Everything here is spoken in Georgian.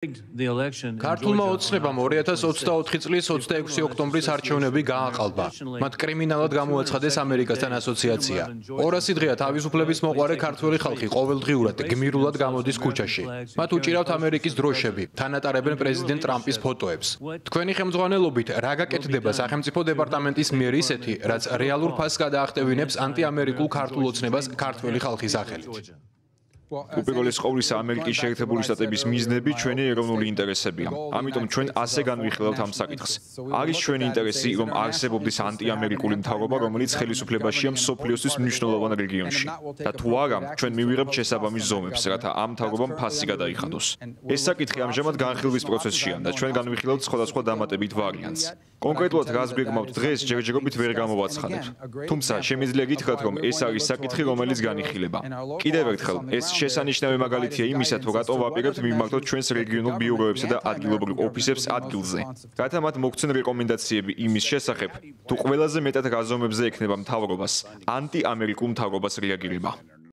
ქართულმა ოცნებამ 2024 წლის 26 ოქტომბრის არჩევნები გააყალბა. მათ კრიმინალად გამოაცხადეს ამერიკასთან ასოციაცია. 200 დღეა თავისუფლების მოყვარე ქართველი ხალხი ყოველდღიურად გმირულად გამოდის ქუჩაში. მათ უჭირავთ ამერიკის დროშები, თანატარებენ პრეზიდენტ ტრამპის ფოტოებს. თქვენი ხელმძღვანელობით რა გაკეთდება სახელმწიფო დეპარტამენტის მიერ ისეთი, რაც რეალურ ფასს გადაახტევინებს ანტიამერიკულ ქართულ ოცნებას ქართველი ხალხის სახელით? უპირველეს ყოვლისა ამერიკის შეერთებული შტატების მიზნები ჩვენი ეროვნული ინტერესებია. ამიტომ ჩვენ ასე განვიხილავთ ამ საკითხს. არის ჩვენი ინტერესი, რომ არსებობდეს ანტიამერიკული მთავრობა, რომელიც ხელისუფლებაშია მსოფლიოსთვის მნიშვნელოვან რეგიონში. და თუ არა, ჩვენ მივიღებთ შესაბამის ზომებს, რათა ამ მთავრობამ ფასი გადაიხადოს. ეს საკითხი ამჟამად განხილვის პროცესშია და ჩვენ განვიხილავთ სხვადასხვა დამატებით ვარიანტს. კონკრეტულად რას გვეგმავთ დღეს, ჯერჯერობით ვერ გამოვაცხადებთ. თუმცა შემიძლია გითხრათ, რომ ეს არის საკითხი, რომელიც განიხილება. კიდევ ერთხელ, ეს შესანიშნავი მაგალითია იმისა, თუ რატო ვაპირებთ მიმართოთ ჩვენს რეგიონულ ბიუროებსა და ადგილობრივ ოფისებს ადგილზე, რათა მათ მოგცენ რეკომენდაციები იმის შესახებ, თუ ყველაზე მეტად რა ზომებზე ექნება მთავრობას ანტიამერიკულ მთავრობას რეაგირება.